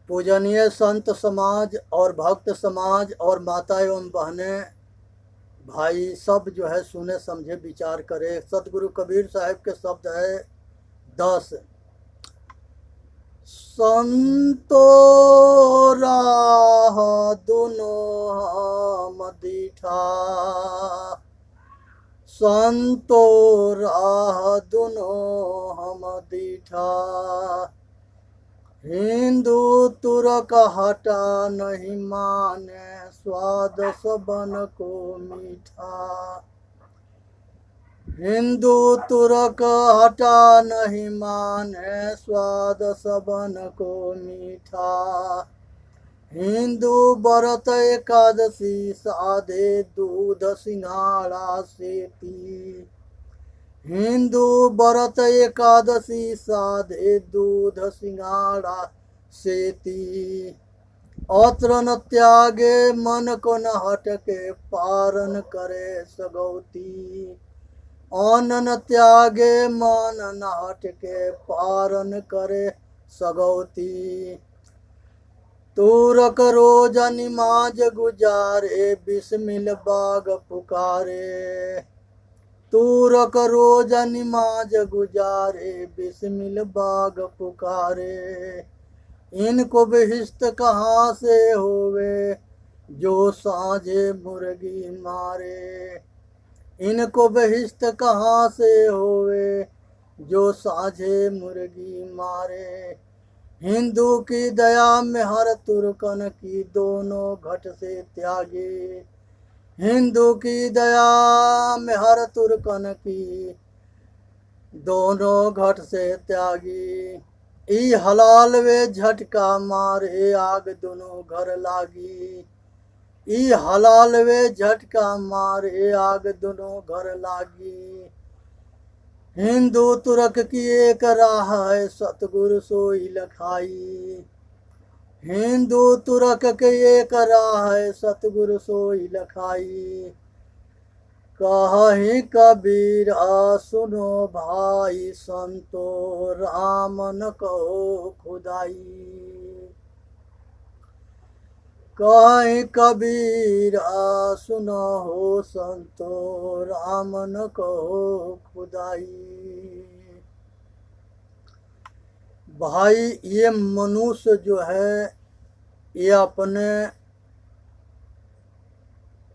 पूजनीय संत समाज और भक्त समाज और माता एवं बहनें भाई सब जो है सुने समझे विचार करे। सतगुरु कबीर साहब के शब्द है 10। संतो राह दुनो हम दीठा, संतो राह दुनो हम दीठा, हिंदू तुरक हटा नहीं माने, स्वाद सबन को मीठा। हिंदू तुरक हटा नहीं माने, स्वाद सबन को मीठा। हिंदू व्रत एकादशी साधे, दूध सिंघाड़ा से पी। हिंदू व्रत एकादशी साधे, दूध सिंघाड़ा से पी। अत्र न त्यागे मन को न हटके, पारन करे सगौती। अन्न न त्यागे मन न हटके, पारन करे सगौती। तूरक रोज निमाज गुजारे, बिस्मिल बाग पुकारे। तूरक रोज निमाज गुजारे, बिस्मिल बाग पुकारे। इनको बहिष्ट कहाँ से होवे, जो साँझे मुर्गी मारे। इनको बहिष्ट कहाँ से होवे, जो साँझे मुर्गी मारे। हिंदू की दया में हर तुर्कन की, दोनों घट से त्यागे। हिंदू की दया में हर तुर्कन की, दोनों घट से त्यागी। ई हलाल वे झटका मारे, आग दोनों घर लागी। ई हलाल वे झटका मारे, आग दोनों घर लागी। हिंदू तुरक की एक राह है, सतगुरु सोई लखाई। हिंदू तुरक के एक राह है, सतगुरु सोई लखाई। कहीं कबीर सुनो भाई, संतो राम न कहो खुदाई। कहीं कबीर सुनो हो, संतो राम न कहो खुदाई। भाई ये मनुष्य जो है, ये अपने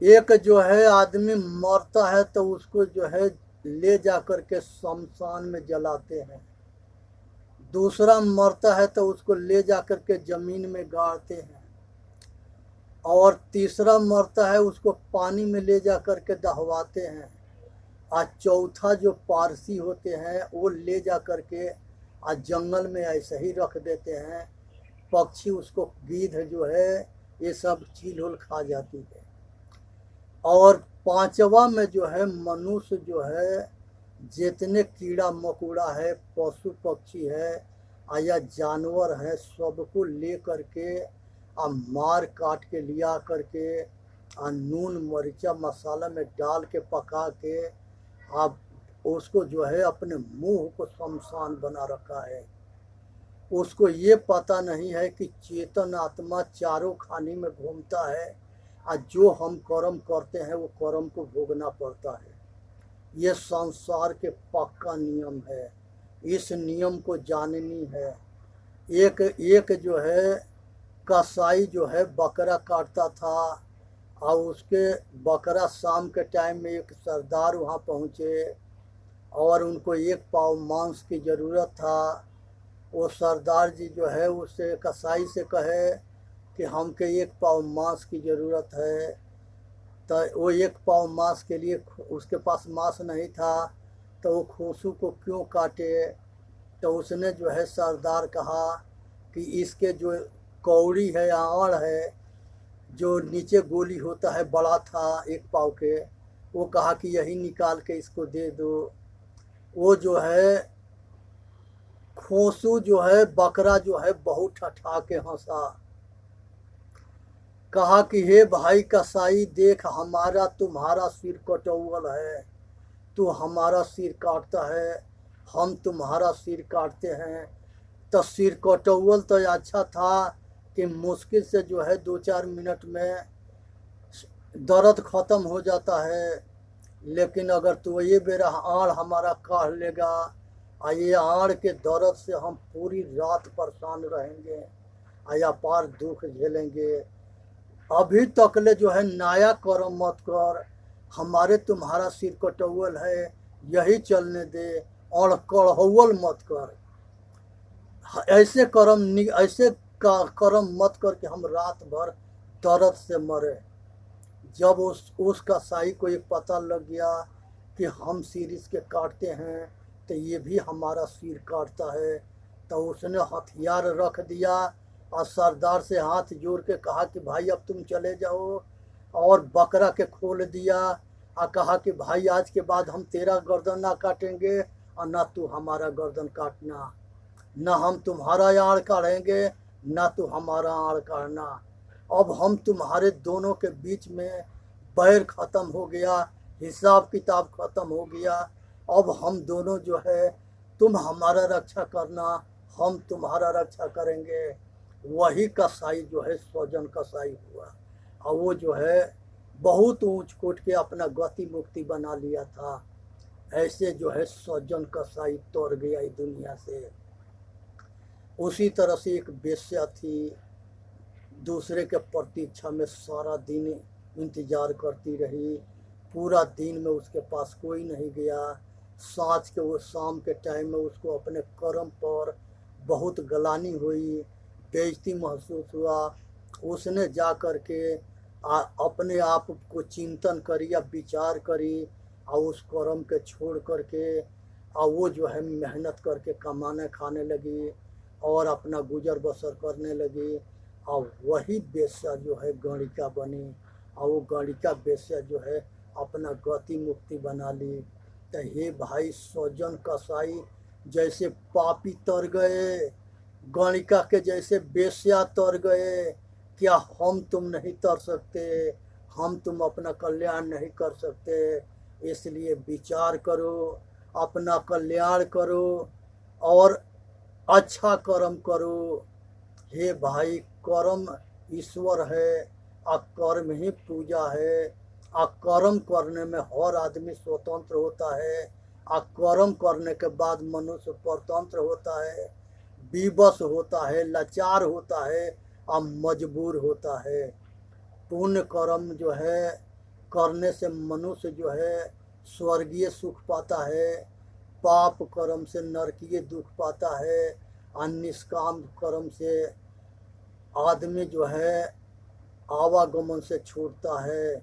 एक जो है आदमी मरता है तो उसको जो है ले जा कर के शमशान में जलाते हैं। दूसरा मरता है तो उसको ले जा कर के जमीन में गाड़ते हैं। और तीसरा मरता है उसको पानी में ले जा कर के दहवाते हैं। और चौथा जो पारसी होते हैं वो ले जा कर के आज जंगल में ऐसे ही रख देते हैं। पक्षी उसको, गीध जो है ये सब चील होल खा जाती है। और पांचवा में जो है मनुष्य जो है, जितने कीड़ा मकोड़ा है, पशु पक्षी है या जानवर है, सबको ले करके मार काट के लिया करके नून मरीचा मसाला में डाल के पका के आप उसको जो है अपने मुंह को शमशान बना रखा है। उसको ये पता नहीं है कि चेतन आत्मा चारों खाने में घूमता है और जो हम कर्म करते हैं वो कर्म को भोगना पड़ता है। ये संसार के पक्का नियम है, इस नियम को जाननी है। एक जो है कसाई जो है बकरा काटता था और उसके बकरा शाम के टाइम में एक सरदार वहाँ पहुँचे और उनको एक पाव मांस की ज़रूरत था। वो सरदार जी जो है उससे कसाई से कहे कि हमके एक पाव मांस की ज़रूरत है। तो वो एक पाव मांस के लिए, उसके पास मांस नहीं था तो वो खोसू को क्यों काटे। तो उसने जो है सरदार कहा कि इसके जो कौड़ी है, आँवड़ है, जो नीचे गोली होता है बड़ा था एक पाव के, वो कहा कि यही निकाल के इसको दे दो। वो जो है खोसू जो है बकरा जो है बहुत ठठा के हंसा। कहा कि हे भाई कसाई, देख हमारा तुम्हारा सिर कटौवल है, तू हमारा सिर काटता है, हम तुम्हारा सिर काटते हैं। तो सिर कटौवल तो अच्छा था कि मुश्किल से जो है 2-4 मिनट में दर्द ख़त्म हो जाता है, लेकिन अगर तो ये बेरा आड़ हमारा काढ़ लेगा और ये आड़ के दर्द से हम पूरी रात परेशान रहेंगे या पार दुख झेलेंगे। अभी तकले जो है नया कर्म मत कर, हमारे तुम्हारा सिर कटौल है यही चलने दे, और कढ़ौल मत कर। ऐसे कर्म मत कर कि हम रात भर दर्द से मरे। जब उस कसाई को ये पता लग गया कि हम सिर इसके काटते हैं तो ये भी हमारा सिर काटता है, तो उसने हथियार रख दिया और सरदार से हाथ जोड़ के कहा कि भाई अब तुम चले जाओ, और बकरा के खोल दिया और कहा कि भाई आज के बाद हम तेरा गर्दन ना काटेंगे और ना तू हमारा गर्दन काटना, ना हम तुम्हारा आड़ काटेंगे ना तू हमारा आड़ काटना। अब हम तुम्हारे दोनों के बीच में बैर ख़त्म हो गया, हिसाब किताब ख़त्म हो गया। अब हम दोनों जो है, तुम हमारा रक्षा करना, हम तुम्हारा रक्षा करेंगे। वही कसाई जो है स्वजन कसाई हुआ, और वो जो है बहुत ऊंच कोट के अपना गति मुक्ति बना लिया था। ऐसे जो है स्वजन कसाई तोड़ गया इस दुनिया से। उसी तरह से एक वेश्या थी, दूसरे के प्रतीक्षा में सारा दिन इंतज़ार करती रही। पूरा दिन में उसके पास कोई नहीं गया। सांझ के वो शाम के टाइम में उसको अपने कर्म पर बहुत गलानी हुई, बेइज्जती महसूस हुआ। उसने जा कर के अपने आप को चिंतन करी या विचार करी, और उस कर्म के छोड़ करके और वो जो है मेहनत करके कमाने खाने लगी और अपना गुजर बसर करने लगी। और वही वेश्या जो है गणिका बनी, और वो गणिका वेश्या जो है अपना गति मुक्ति बना ली। तो हे भाई, स्वजन कसाई जैसे पापी तर गए, गणिका के जैसे वेश्या तर गए, क्या हम तुम नहीं तर सकते? हम तुम अपना कल्याण नहीं कर सकते? इसलिए विचार करो, अपना कल्याण करो और अच्छा कर्म करो। हे भाई, कर्म ईश्वर है और कर्म ही पूजा है। और कर्म करने में हर आदमी स्वतंत्र होता है, और कर्म करने के बाद मनुष्य परतंत्र होता है, विवश होता है, लाचार होता है और मजबूर होता है। पुण्य कर्म जो है करने से मनुष्य जो है स्वर्गीय सुख पाता है, पाप कर्म से नरकीय दुख पाता है, और निष्काम कर्म से आदमी जो है आवागमन से छूटता है।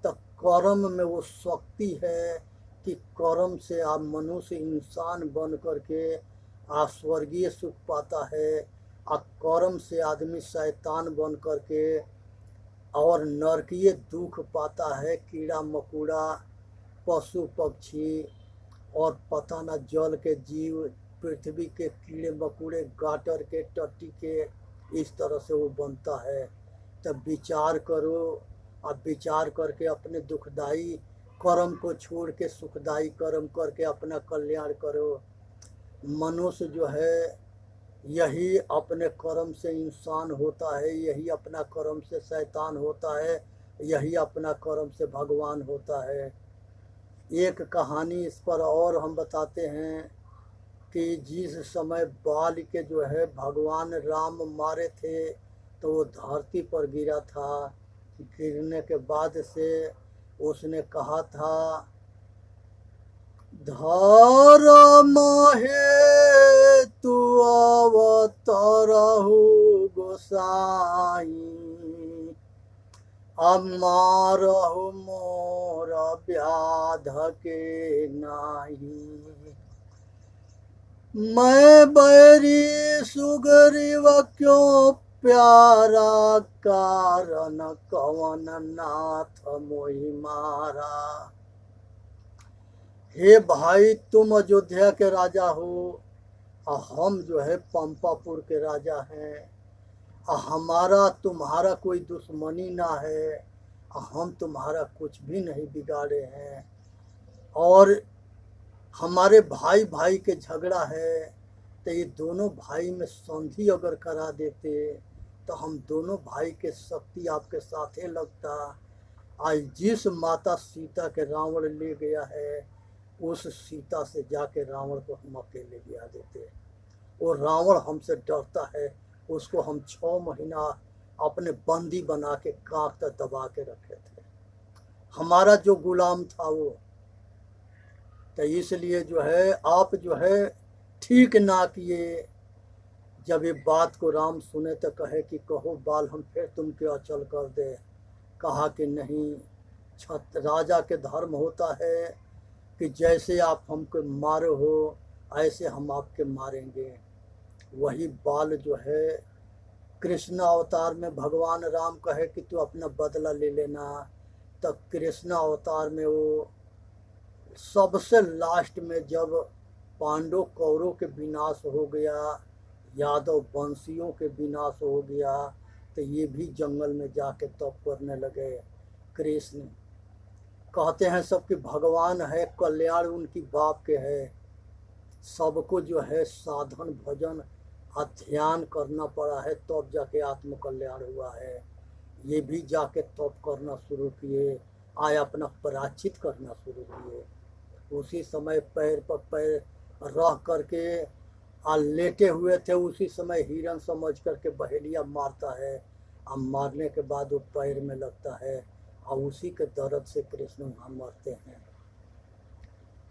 तो कर्म में वो शक्ति है कि कर्म से आप मनुष्य इंसान बन करके स्वर्गीय सुख पाता है, और कर्म से आदमी शैतान बन करके और नरकीय दुख पाता है। कीड़ा मकोड़ा, पशु पक्षी और पता न जल के जीव, पृथ्वी के कीड़े मकोड़े, गाटर के, टट्टी के, इस तरह से वो बनता है। तब विचार करो, और विचार करके अपने दुखदाई कर्म को छोड़ के सुखदाई कर्म करके अपना कल्याण करो। मनुष्य जो है यही अपने कर्म से इंसान होता है, यही अपना कर्म से शैतान होता है, यही अपना कर्म से भगवान होता है। एक कहानी इस पर और हम बताते हैं कि जिस समय बाल के जो है भगवान राम मारे थे, तो वो धरती पर गिरा था। गिरने के बाद से उसने कहा था, धर्म हेतु अवतरहु गोसाई, अमारहु मोर व्याध के नाही। मैं बैरी सुग्रीव क्यों प्यारा, कारण कवन नाथ मोहि मारा। हे भाई, तुम अयोध्या के राजा हो और हम जो है पंपापुर के राजा हैं, और हमारा तुम्हारा कोई दुश्मनी ना है, और हम तुम्हारा कुछ भी नहीं बिगाड़े हैं। और हमारे भाई भाई के झगड़ा है, तो ये दोनों भाई में संधि अगर करा देते तो हम दोनों भाई के शक्ति आपके साथ ही लगता। आज जिस माता सीता के रावण ले गया है, उस सीता से जाके रावण को हम अकेले लिया देते। वो रावण हमसे डरता है, उसको हम 6 महीना अपने बंदी बना के कांख तक दबा के रखे थे, हमारा जो गुलाम था वो। तो इसलिए जो है आप जो है ठीक ना किए। जब ये बात को राम सुने तो कहे कि कहो बाल हम फिर तुम के अचल कर दे। कहा कि नहीं, राजा के धर्म होता है कि जैसे आप हमको मारे हो ऐसे हम आपके मारेंगे। वही बाल जो है कृष्ण अवतार में भगवान राम कहे कि तू अपना बदला ले लेना, तब कृष्ण अवतार में वो सबसे लास्ट में जब पांडव कौरव के विनाश हो गया, यादव वंशियों के विनाश हो गया, तो ये भी जंगल में जाके तप करने लगे। कृष्ण कहते हैं सबके भगवान है, कल्याण उनकी बाप के है। सबको जो है साधन भजन ध्यान करना पड़ा है, तब जाके आत्म कल्याण हुआ है। ये भी जाके तप करना शुरू किए, आय अपना पराचित करना शुरू किए। उसी समय पैर पर पैर रह करके लेटे हुए थे, उसी समय हिरन समझ करके बहेलिया मारता है। अब मारने के बाद वो पैर में लगता है और उसी के दर्द से कृष्ण वहाँ मरते हैं।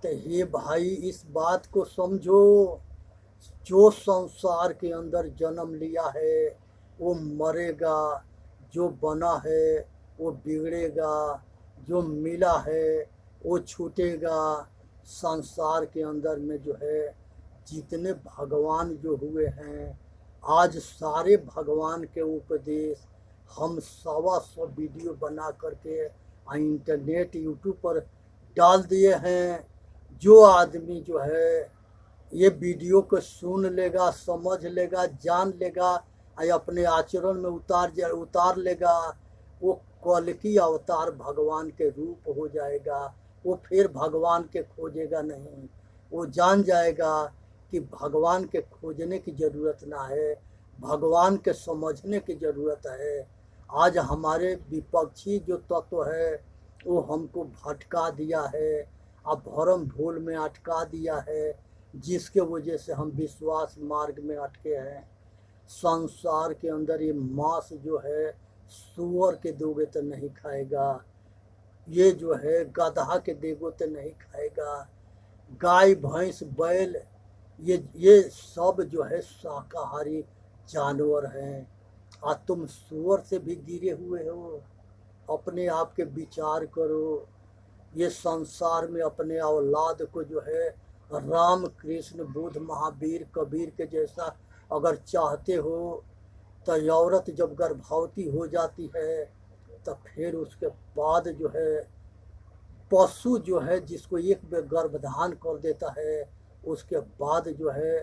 तो ये भाई इस बात को समझो, जो संसार के अंदर जन्म लिया है वो मरेगा, जो बना है वो बिगड़ेगा, जो मिला है वो छूटेगा। संसार के अंदर में जो है जितने भगवान जो हुए हैं, आज सारे भगवान के उपदेश हम 125 वीडियो बना करके इंटरनेट यूट्यूब पर डाल दिए हैं। जो आदमी जो है ये वीडियो को सुन लेगा, समझ लेगा, जान लेगा और अपने आचरण में उतार लेगा, वो कल्कि अवतार भगवान के रूप हो जाएगा। वो फिर भगवान के खोजेगा नहीं, वो जान जाएगा कि भगवान के खोजने की ज़रूरत ना है, भगवान के समझने की ज़रूरत है। आज हमारे विपक्षी जो तत्व है वो हमको भटका दिया है, अब भरम भूल में अटका दिया है, जिसके वजह से हम विश्वास मार्ग में अटके हैं। संसार के अंदर ये मांस जो है सूअर के दोगे तो नहीं खाएगा, ये जो है गधा के देगो तो नहीं खाएगा, गाय भैंस बैल ये सब जो है शाकाहारी जानवर हैं। और तुम सूअर से भी गिरे हुए हो। अपने आप के विचार करो। ये संसार में अपने औलाद को जो है राम कृष्ण बुद्ध महावीर कबीर के जैसा अगर चाहते हो, तो औरत जब गर्भवती हो जाती है तो फिर उसके बाद जो है पशु जो है जिसको एक बार गर्भधान कर देता है, उसके बाद जो है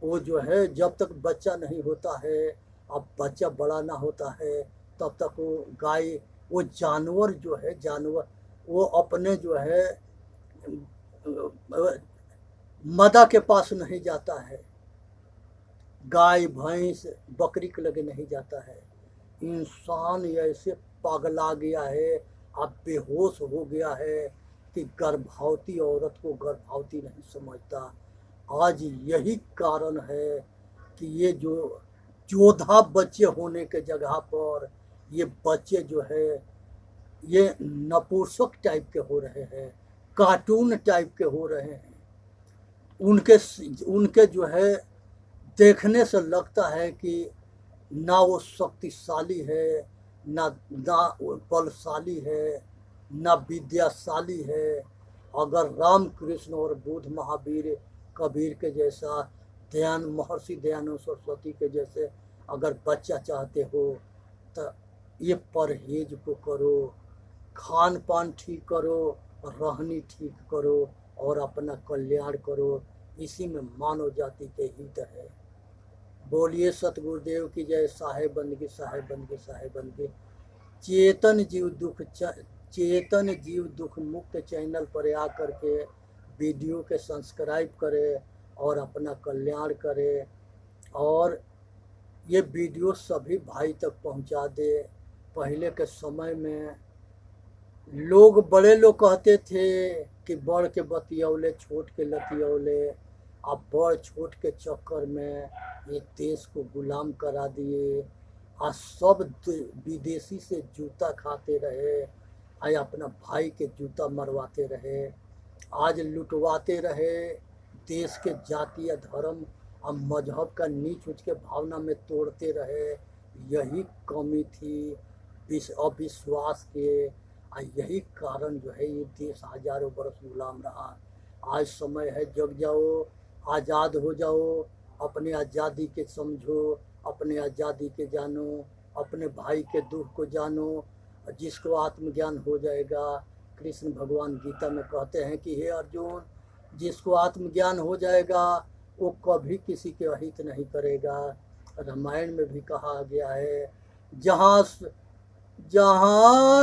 वो जो है जब तक बच्चा नहीं होता है, अब बच्चा बड़ा ना होता है तब तक वो गाय वो जानवर जो है जानवर वो अपने जो है मदा के पास नहीं जाता है, गाय भैंस बकरी के लगे नहीं जाता है। इंसान ऐसे पागला गया है, अब बेहोश हो गया है कि गर्भवती औरत को गर्भवती नहीं समझता। आज यही कारण है कि ये जो योद्धा बच्चे होने के जगह पर ये बच्चे जो है ये नपुंसक टाइप के हो रहे हैं, कार्टून टाइप के हो रहे हैं। उनके जो है देखने से लगता है कि ना वो शक्तिशाली है, ना वो बलशाली है, ना विद्याशाली है। अगर राम कृष्ण और बुद्ध महावीर कबीर के जैसा महर्षि दयानंद सरस्वती के जैसे अगर बच्चा चाहते हो तो ये परहेज को करो, खान पान ठीक करो, रहनी ठीक करो और अपना कल्याण करो। इसी में मानव जाति के हित है। बोलिए सतगुरुदेव की जय। साहेब बंदगी साहेब बंदगी साहेब बंदगी। चेतन जीव दुख मुक्त चैनल पर आ करके वीडियो के सब्सक्राइब करें और अपना कल्याण करें। और ये वीडियो सभी भाई तक पहुंचा दे। पहले के समय में लोग, बड़े लोग कहते थे कि बड़ के बतियौले छोट के लतियौले। अब बड़ छोट के चक्कर में ये देश को गुलाम करा दिए। आज सब विदेशी से जूता खाते रहे, आज अपना भाई के जूता मरवाते रहे, आज लुटवाते रहे, देश के जातीय धर्म और मजहब का नीच ऊंच के भावना में तोड़ते रहे। यही कमी थी अविश्वास के, और यही कारण जो है ये देश हजारों बरस गुलाम रहा। आज समय है, जग जाओ, आज़ाद हो जाओ, अपने आज़ादी के समझो, अपने आज़ादी के जानो, अपने भाई के दुख को जानो। जिसको आत्मज्ञान हो जाएगा, कृष्ण भगवान गीता में कहते हैं कि हे अर्जुन, जिसको आत्मज्ञान हो जाएगा वो कभी किसी के अहित नहीं करेगा। रामायण में भी कहा गया है, जहाँ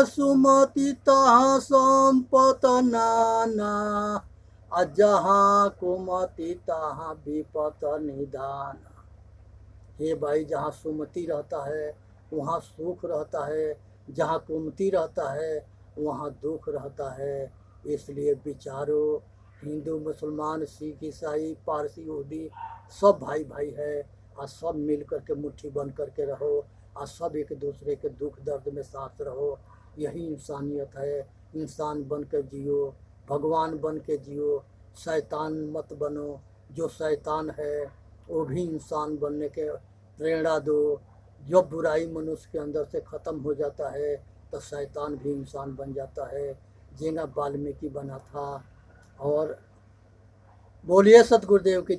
सुमति तहाँ संपत नाना, और जहाँ कुमति तहाँ विपत निदान। हे भाई, जहाँ सुमति रहता है वहाँ सुख रहता है, जहाँ कुमति रहता है वहाँ दुख रहता है। इसलिए विचारो, हिंदू मुसलमान सिख ईसाई पारसी यहूदी सब भाई भाई है, और सब मिल कर के मुट्ठी बन कर के रहो, और सब एक दूसरे के दुख दर्द में साथ रहो। यही इंसानियत है। इंसान बन के जियो, भगवान बन के जियो, शैतान मत बनो। जो शैतान है वो भी इंसान बनने के प्रेरणा दो। जब बुराई मनुष्य के अंदर से ख़त्म हो जाता है तो शैतान भी इंसान बन जाता है, जेना वाल्मीकि बना था। और बोलिए सतगुरुदेव की।